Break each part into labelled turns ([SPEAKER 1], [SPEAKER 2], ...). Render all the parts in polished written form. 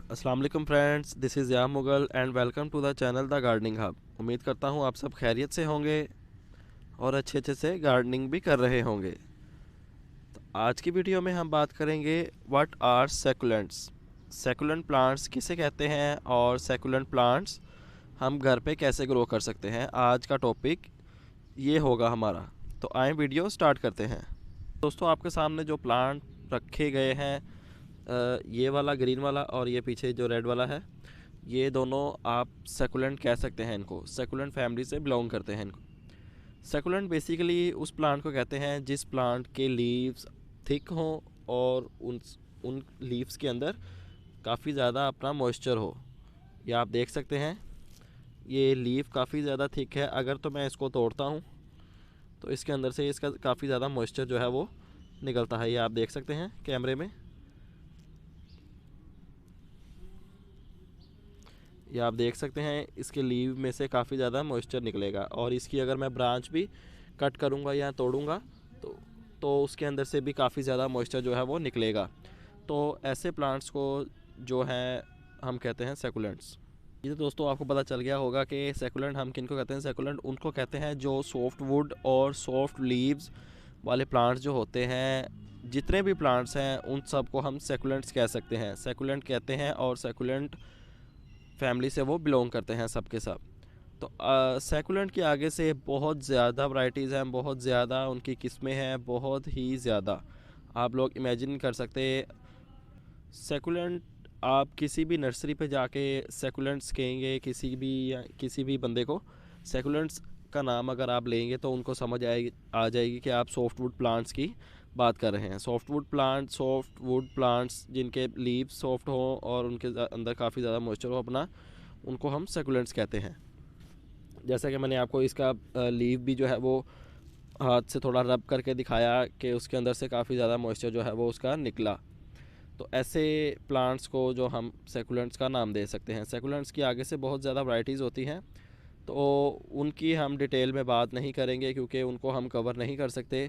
[SPEAKER 1] अस्सलाम वालेकुम friends, this is या Mughal and welcome to the channel the gardening hub. उम्मीद करता हूँ आप सब खैरियत से होंगे और अच्छे अच्छे से गार्डनिंग भी कर रहे होंगे। तो आज की वीडियो में हम बात करेंगे what are succulents. Succulent plants किसे कहते हैं और सेकुलेंट प्लांट्स हम घर पे कैसे ग्रो कर सकते हैं, आज का टॉपिक ये होगा हमारा। तो आए वीडियो स्टार्ट करते हैं। दोस्तों, आपके सामने जो प्लांट रखे गए हैं, ये वाला ग्रीन वाला और ये पीछे जो रेड वाला है, ये दोनों आप सेकुलेंट कह सकते हैं। इनको सेकुलेंट फैमिली से बिलोंग करते हैं। इनको सेकुलेंट बेसिकली उस प्लांट को कहते हैं जिस प्लांट के लीव्स थिक हों और उन लीव्स के अंदर काफ़ी ज़्यादा अपना मॉइस्चर हो। ये आप देख सकते हैं, ये लीफ काफ़ी ज़्यादा थिक है। अगर तो मैं इसको तोड़ता हूँ तो इसके अंदर से इसका काफ़ी ज़्यादा मॉइस्चर जो है वो निकलता है। ये आप देख सकते हैं कैमरे में, ये आप देख सकते हैं इसके लीव में से काफ़ी ज़्यादा मॉइस्चर निकलेगा। और इसकी अगर मैं ब्रांच भी कट करूँगा या तोड़ूँगा तो उसके अंदर से भी काफ़ी ज़्यादा मॉइस्चर जो है वो निकलेगा। तो ऐसे प्लांट्स को जो है हम कहते हैं सेकुलेंट्स। ये तो दोस्तों आपको पता चल गया होगा कि सेकुलेंट हम किन को कहते हैं। सेकुलेंट उनको कहते हैं जो सॉफ्ट वुड और सॉफ्ट लीव्स वाले प्लांट्स जो होते हैं। जितने भी प्लांट्स हैं उन सब को हम सेकुलेंट्स कह सकते हैं, सेकुलेंट कहते हैं। और सेकुलेंट फैमिली से वो बिलोंग करते हैं सब के सब। तो सेकुलेंट के आगे से बहुत ज़्यादा वैरायटीज़ हैं, बहुत ज़्यादा उनकी किस्में हैं, बहुत ही ज़्यादा। आप लोग इमेजिन कर सकते सेकुलेंट, आप किसी भी नर्सरी पे जाके सेकुलेंट्स कहेंगे किसी भी बंदे को सेकुलेंट्स का नाम अगर आप लेंगे तो उनको समझ आ जाएगी कि आप सॉफ्टवुड प्लांट्स की बात कर रहे हैं। सॉफ्टवुड प्लांट्स जिनके लीव्स सॉफ्ट हो और उनके अंदर काफ़ी ज़्यादा मॉइस्चर हो अपना, उनको हम सेकुलेंट्स कहते हैं। जैसा कि मैंने आपको इसका लीव भी जो है वो हाथ से थोड़ा रब करके दिखाया कि उसके अंदर से काफ़ी ज़्यादा मॉइस्चर जो है वो उसका निकला। तो ऐसे प्लांट्स को जो हम सेकुलेंट्स का नाम दे सकते हैं। सेकुलेंट्स की आगे से बहुत ज़्यादा वैरायटीज़ होती हैं, तो उनकी हम डिटेल में बात नहीं करेंगे क्योंकि उनको हम कवर नहीं कर सकते।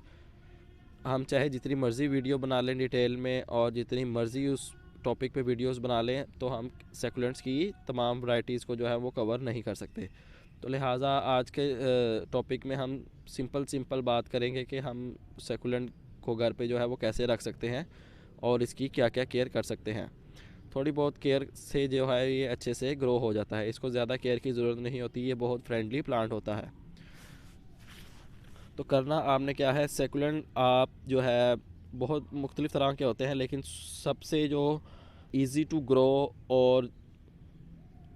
[SPEAKER 1] हम चाहे जितनी मर्ज़ी वीडियो बना लें डिटेल में और जितनी मर्ज़ी उस टॉपिक पे वीडियोस बना लें, तो हम सेकुलेंट्स की तमाम वैरायटीज़ को जो है वो कवर नहीं कर सकते। तो लिहाजा आज के टॉपिक में हम सिंपल बात करेंगे कि हम सेकुलेंट को घर पे जो है वो कैसे रख सकते हैं और इसकी क्या क्या केयर कर सकते हैं। थोड़ी बहुत केयर से जो है ये अच्छे से ग्रो हो जाता है, इसको ज़्यादा केयर की ज़रूरत नहीं होती, ये बहुत फ्रेंडली प्लांट होता है। तो करना आपने क्या है, सेकुलेंट आप जो है बहुत मुख्तलिफ़ तरह के होते हैं, लेकिन सबसे जो इजी टू ग्रो और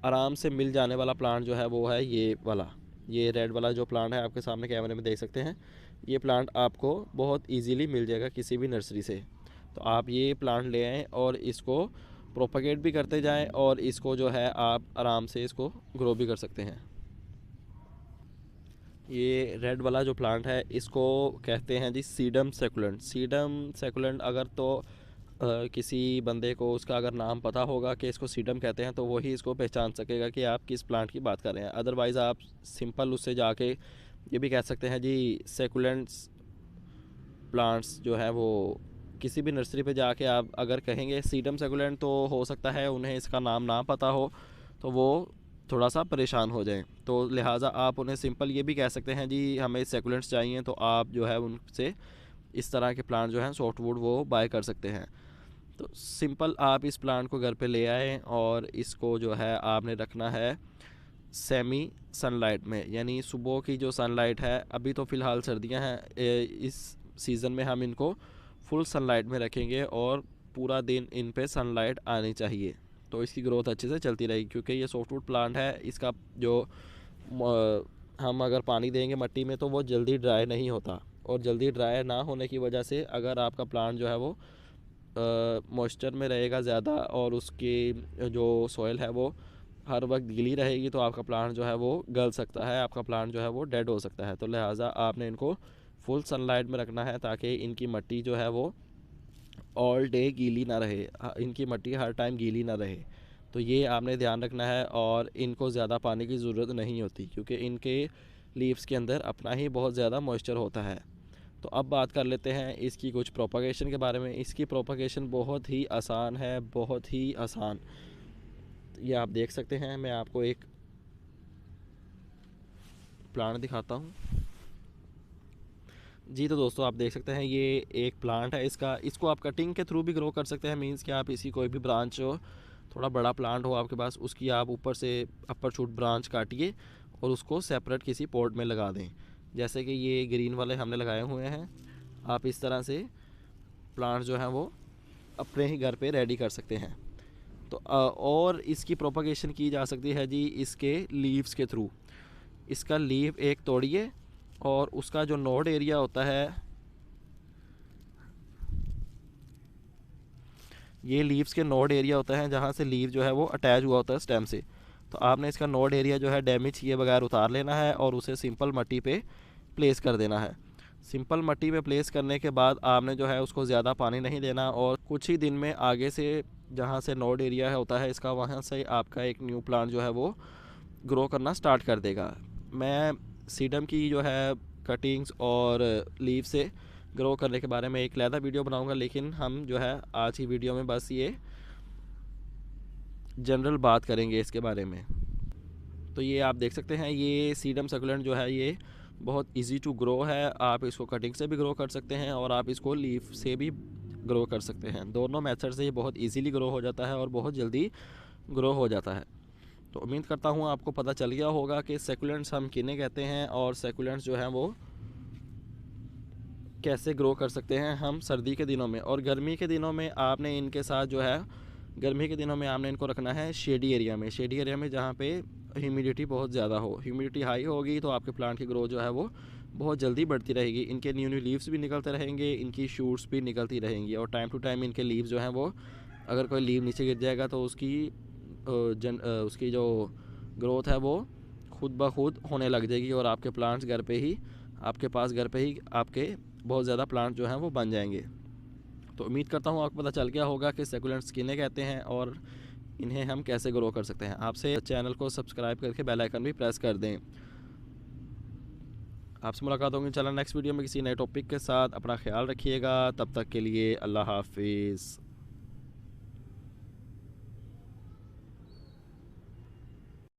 [SPEAKER 1] आराम से मिल जाने वाला प्लांट जो है वो है ये वाला। ये रेड वाला जो प्लांट है आपके सामने कैमरे में देख सकते हैं, ये प्लांट आपको बहुत इजीली मिल जाएगा किसी भी नर्सरी से। तो आप ये प्लांट ले आएँ और इसको प्रोपागेट भी करते जाएं और इसको जो है आप आराम से इसको ग्रो भी कर सकते हैं। ये रेड वाला जो प्लांट है इसको कहते हैं जी सीडम सेकुलेंट। सीडम सेकुलेंट अगर तो किसी बंदे को उसका अगर नाम पता होगा कि इसको सीडम कहते हैं तो वही इसको पहचान सकेगा कि आप किस प्लांट की बात कर रहे हैं। अदरवाइज़ आप सिंपल उससे जाके ये भी कह सकते हैं जी सेकुलेंट्स प्लांट्स जो है वो किसी भी नर्सरी पे जाके आप अगर कहेंगे सीडम सेकुलेंट, तो हो सकता है उन्हें इसका नाम ना पता हो तो वो थोड़ा सा परेशान हो जाएं। तो लिहाजा आप उन्हें सिंपल ये भी कह सकते हैं जी हमें सेकुलेंट्स चाहिए, तो आप जो है उनसे इस तरह के प्लांट जो हैं सॉफ्टवुड वो बाय कर सकते हैं। तो सिंपल आप इस प्लांट को घर पे ले आएँ और इसको जो है आपने रखना है सेमी सनलाइट में, यानी सुबह की जो सनलाइट है, अभी तो फ़िलहाल सर्दियां हैं, इस सीज़न में हम इनको फुल सनलाइट में रखेंगे और पूरा दिन इन पे सनलाइट आनी चाहिए, तो इसकी ग्रोथ अच्छे से चलती रहेगी। क्योंकि ये सॉफ्टवुड प्लांट है, इसका जो हम अगर पानी देंगे मिट्टी में तो वो जल्दी ड्राई नहीं होता, और जल्दी ड्राई ना होने की वजह से अगर आपका प्लांट जो है वो मॉइस्चर में रहेगा ज़्यादा और उसकी जो सॉइल है वो हर वक्त गीली रहेगी, तो आपका प्लांट जो है वो गल सकता है, आपका प्लांट जो है वो डेड हो सकता है। तो लिहाजा आपने इनको फुल सनलाइट में रखना है ताकि इनकी मिट्टी जो है वो ऑल डे गीली ना रहे, इनकी मिट्टी हर टाइम गीली ना रहे। तो ये आपने ध्यान रखना है। और इनको ज़्यादा पानी की ज़रूरत नहीं होती क्योंकि इनके लीव्स के अंदर अपना ही बहुत ज़्यादा मॉइस्चर होता है। तो अब बात कर लेते हैं इसकी कुछ प्रोपागेशन के बारे में। इसकी प्रोपागेशन बहुत ही आसान है, बहुत ही आसान। ये आप देख सकते हैं, मैं आपको एक प्लांट दिखाता हूँ। जी तो दोस्तों आप देख सकते हैं ये एक प्लांट है इसको आप कटिंग के थ्रू भी ग्रो कर सकते हैं। मींस कि आप इसी कोई भी ब्रांच हो, थोड़ा बड़ा प्लांट हो आपके पास, उसकी आप ऊपर से अपर शूट ब्रांच काटिए और उसको सेपरेट किसी पॉट में लगा दें। जैसे कि ये ग्रीन वाले हमने लगाए हुए हैं, आप इस तरह से प्लांट जो है वो अपने ही घर पे रेडी कर सकते हैं। तो और इसकी प्रोपगेशन की जा सकती है जी इसके लीव्स के थ्रू। इसका लीव एक तोड़िए और उसका जो नोड एरिया होता है, ये लीव्स के नोड एरिया होता है जहाँ से लीव जो है वो अटैच हुआ होता है स्टेम से। तो आपने इसका नोड एरिया जो है डैमेज किए बगैर उतार लेना है और उसे सिंपल मट्टी पे प्लेस कर देना है। सिंपल मट्टी पे प्लेस करने के बाद आपने जो है उसको ज़्यादा पानी नहीं देना और कुछ ही दिन में आगे से जहाँ से नोड एरिया है होता है इसका, वहाँ से आपका एक न्यू प्लांट जो है वो ग्रो करना स्टार्ट कर देगा। मैं सीडम की जो है कटिंग्स और लीव से ग्रो करने के बारे में एक अलग वीडियो बनाऊंगा, लेकिन हम जो है आज की वीडियो में बस ये जनरल बात करेंगे इसके बारे में। तो ये आप देख सकते हैं ये सीडम सक्यूलेंट जो है ये बहुत इजी टू ग्रो है। आप इसको कटिंग से भी ग्रो कर सकते हैं और आप इसको लीफ से भी ग्रो कर सकते हैं। दोनों मेथड से ये बहुत इजीली ग्रो हो जाता है और बहुत जल्दी ग्रो हो जाता है। तो उम्मीद करता हूँ आपको पता चल गया होगा कि सेकुलेंट्स हम किन्हें कहते हैं और सेकुलेंट्स जो हैं वो कैसे ग्रो कर सकते हैं हम सर्दी के दिनों में। और गर्मी के दिनों में आपने इनके साथ जो है, गर्मी के दिनों में आपने इनको रखना है शेडी एरिया में। शेडी एरिया में जहाँ पे ह्यूमिडिटी बहुत ज़्यादा हो। ह्यूमिडिटी हाई होगी तो आपके प्लांट की ग्रो जो है वो बहुत जल्दी बढ़ती रहेगी। इनके न्यू न्यू लीव्स भी निकलते रहेंगे, इनकी शूट्स भी निकलती रहेंगी और टाइम टू टाइम इनके लीव्स जो हैं वो, अगर कोई लीव नीचे गिर जाएगा तो उसकी जो ग्रोथ है वो खुद ब खुद होने लग जाएगी और आपके प्लांट्स घर पे ही, आपके पास घर पे ही आपके बहुत ज़्यादा प्लांट जो हैं वो बन जाएंगे। तो उम्मीद करता हूँ आपको पता चल गया होगा कि सेकुलेंट्स किन्हें कहते हैं और इन्हें हम कैसे ग्रो कर सकते हैं। आपसे चैनल को सब्सक्राइब करके बेल आइकन भी प्रेस कर दें। आपसे मुलाकात होगी चलो नेक्स्ट वीडियो में किसी नए टॉपिक के साथ। अपना ख्याल रखिएगा, तब तक के लिए अल्लाह हाफिज़।